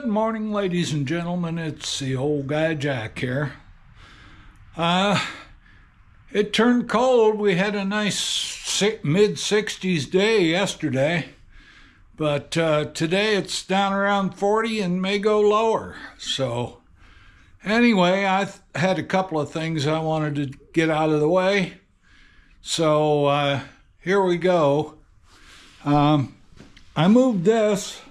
Good morning, ladies and gentlemen. It's the old guy Jack here. It turned cold. We had a nice mid-60s day yesterday, but today it's down around 40 and may go lower. So anyway, I had a couple of things I wanted to get out of the way. So here we go. I moved this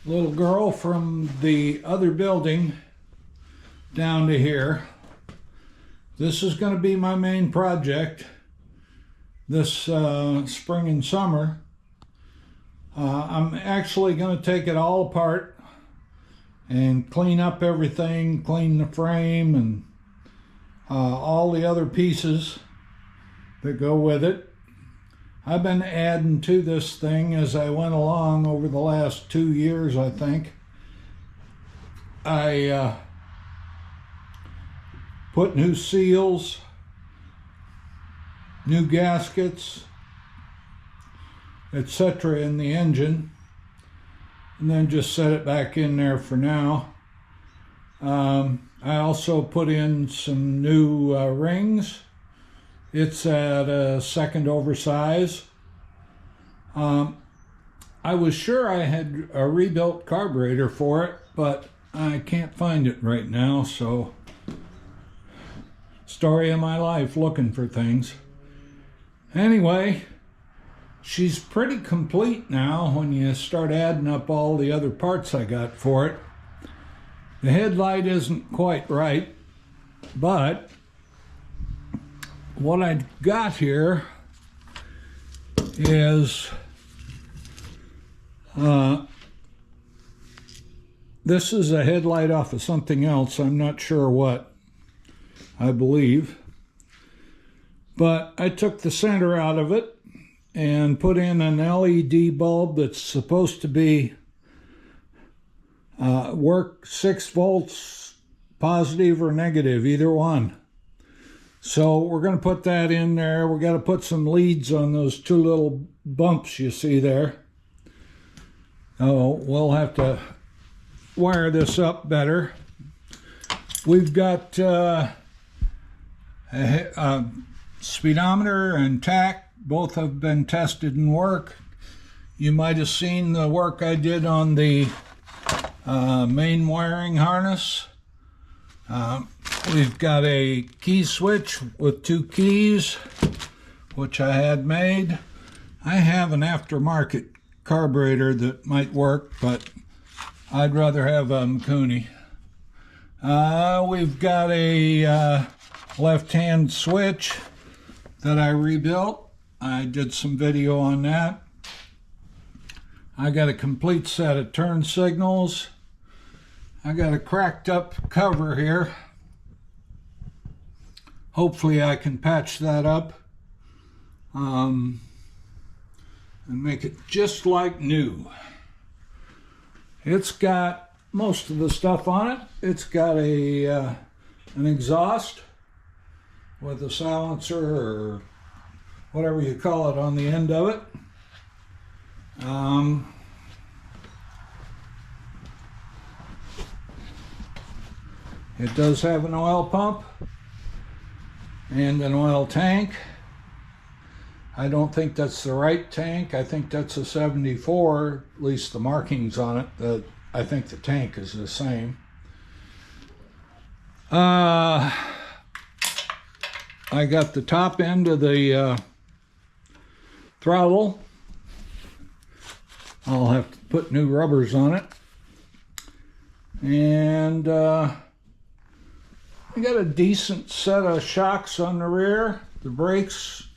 little girl from the other building down to here. This is going to be my main project this spring and summer. I'm actually going to take it all apart and clean up everything, clean the frame and all the other pieces that go with it. I've been adding to this thing as I went along over the last 2 years, I think. I put new seals, new gaskets, etc. in the engine, and then just set it back in there for now. I also put in some new rings. It's at a second oversize. I was sure I had a rebuilt carburetor for it, but I can't find it right now, so story of my life looking for things. Anyway, she's pretty complete now when you start adding up all the other parts I got for it. The headlight isn't quite right, but what I got here is this is a headlight off of something else. I'm not sure what, I believe. But I took the center out of it and put in an LED bulb that's supposed to be work 6 volts positive or negative, either one. So we're going to put that in there. We're going to put some leads on those 2 little bumps you see there. Oh, we'll have to wire this up better. We've got a speedometer and tach. Both have been tested and work. You might have seen the work I did on the main wiring harness. We've got a key switch with 2 keys, which I had made. I have an aftermarket carburetor that might work, but I'd rather have a Mikuni. We've got a left-hand switch that I rebuilt. I did some video on that. I got a complete set of turn signals. I got a cracked up cover here. Hopefully I can patch that up and make it just like new. It's got most of the stuff on it. It's got an exhaust with a silencer or whatever you call it on the end of it. It does have an oil pump and an oil tank. I don't think that's the right tank. I think that's a 74, at least the markings on it. I think the tank is the same. I got the top end of the throttle. I'll have to put new rubbers on it. And I got a decent set of shocks on the rear. The brakes,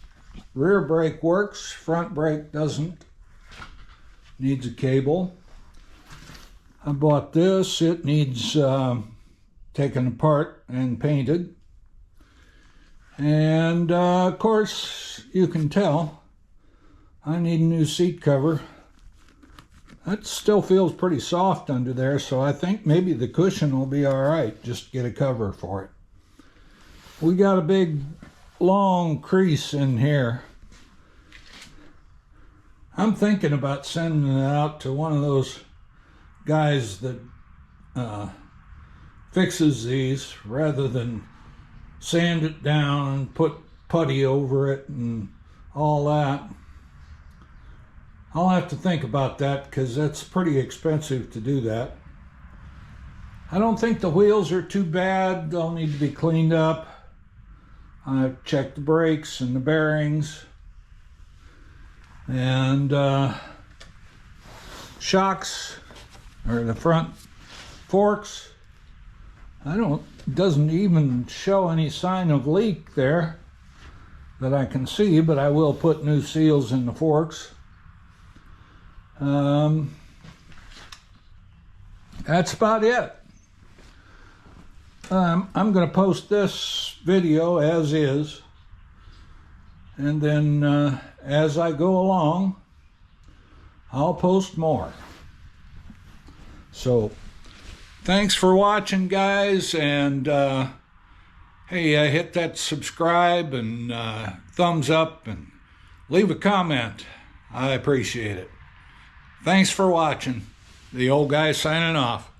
rear brake works, front brake doesn't. Needs a cable. I bought this. It needs taken apart and painted. And of course, you can tell I need a new seat cover. That still feels pretty soft under there, so I think maybe the cushion will be all right. Just get a cover for it. We got a big long crease in here. I'm thinking about sending it out to one of those guys that fixes these, rather than sand it down and put putty over it and all that. I'll have to think about that, because that's pretty expensive to do that. I don't think the wheels are too bad. They'll need to be cleaned up. I've checked the brakes and the bearings. And shocks, or the front forks, doesn't even show any sign of leak there that I can see, but I will put new seals in the forks. That's about it. I'm going to post this video as is, and then as I go along, I'll post more. So thanks for watching, guys, and hey, hit that subscribe and thumbs up and leave a comment. I appreciate it. Thanks for watching. The old guy signing off.